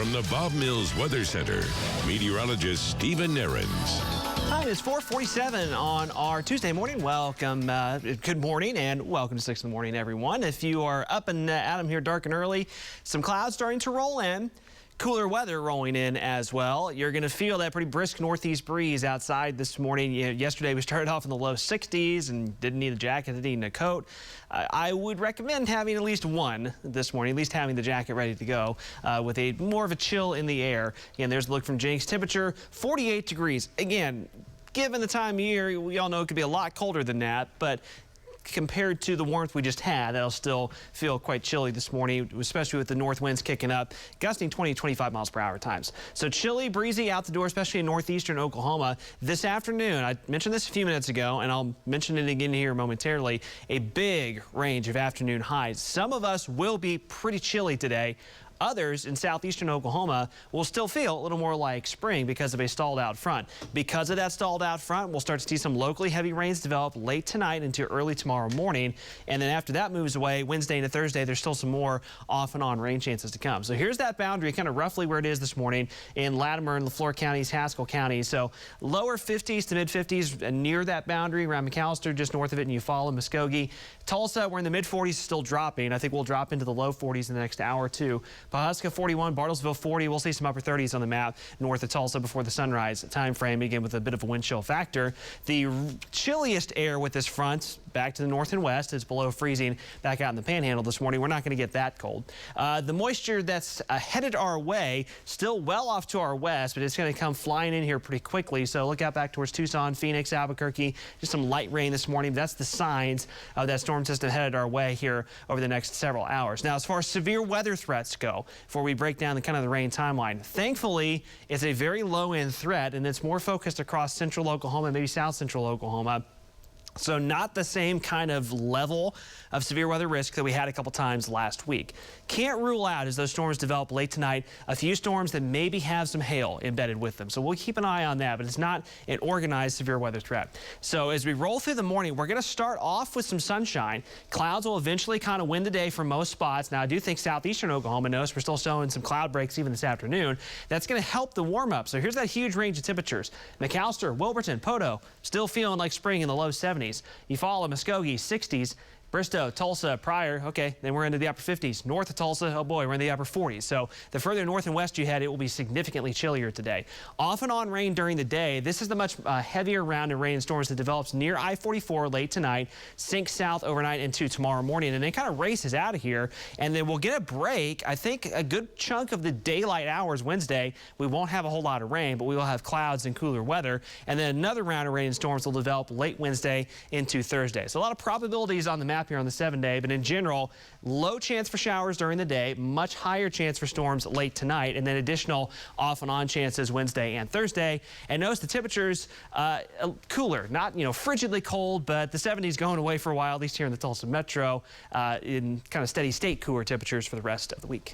From the Bob Mills Weather Center, meteorologist Stephen Nehrenz. Hi, it's 4:47 on our Tuesday morning. Welcome, good morning, and welcome to 6 in the morning, everyone. If you are up and at 'em here dark and early, some clouds starting to roll in. Cooler weather rolling in as well. You're going to feel that pretty brisk northeast breeze outside this morning. Yesterday we started off in the low 60s and didn't need a jacket, didn't need a coat. I would recommend having at least one this morning, at least having the jacket ready to go with more of a chill in the air. Again, there's a look from Jenks. Temperature 48 degrees. Again, given the time of year, we all know it could be a lot colder than that, but compared to the warmth we just had, that'll still feel quite chilly this morning, especially with the north winds kicking up, gusting 20 to 25 miles per hour times. So chilly, breezy out the door, especially in northeastern Oklahoma. This afternoon, I mentioned this a few minutes ago, and I'll mention it again here momentarily, a big range of afternoon highs. Some of us will be pretty chilly today. Others in southeastern Oklahoma will still feel a little more like spring because of a stalled out front. Because of that stalled out front, we'll start to see some locally heavy rains develop late tonight into early tomorrow morning. And then after that moves away, Wednesday into Thursday, there's still some more off and on rain chances to come. So here's that boundary, kind of roughly where it is this morning in Latimer and LaFleur counties, Haskell County. So lower 50s to mid 50s near that boundary around McAllister, just north of it, and Eufaula, Muskogee. Tulsa, we're in the mid 40s, still dropping. I think we'll drop into the low 40s in the next hour or two. Pawhuska 41, Bartlesville 40. We'll see some upper 30s on the map north of Tulsa before the sunrise time frame, again with a bit of a wind chill factor. The chilliest air with this front back to the north and west is below freezing back out in the panhandle this morning. We're not going to get that cold. The moisture that's headed our way, still well off to our west, but it's going to come flying in here pretty quickly. So look out back towards Tucson, Phoenix, Albuquerque. Just some light rain this morning. That's the signs of that storm system headed our way here over the next several hours. Now, as far as severe weather threats go, before we break down the kind of the rain timeline, thankfully it's a very low-end threat, and it's more focused across central Oklahoma, maybe south central Oklahoma. So not the same kind of level of severe weather risk that we had a couple times last week. Can't rule out, as those storms develop late tonight, a few storms that maybe have some hail embedded with them. So we'll keep an eye on that, but it's not an organized severe weather threat. So as we roll through the morning, we're going to start off with some sunshine. Clouds will eventually kind of win the day for most spots. Now, I do think southeastern Oklahoma, notice we're still showing some cloud breaks even this afternoon. That's going to help the warm up. So here's that huge range of temperatures. McAllister, Wilburton, Poto, still feeling like spring in the low 70s. Eufaula, Muskogee, 60s. Bristow, Tulsa, Pryor, okay, then we're into the upper 50s. North of Tulsa, oh boy, we're in the upper 40s. So the further north and west you head, it will be significantly chillier today. Off and on rain during the day. This is the much heavier round of rain and storms that develops near I-44 late tonight, sinks south overnight into tomorrow morning, and then kind of races out of here. And then we'll get a break. I think a good chunk of the daylight hours Wednesday, we won't have a whole lot of rain, but we will have clouds and cooler weather. And then another round of rain and storms will develop late Wednesday into Thursday. So a lot of probabilities on the map here on the 7-day, but in general, low chance for showers during the day, much higher chance for storms late tonight, and then additional off and on chances Wednesday and Thursday. And notice the temperatures cooler, not frigidly cold, but the 70s going away for a while, at least here in the Tulsa metro, in kind of steady state cooler temperatures for the rest of the week.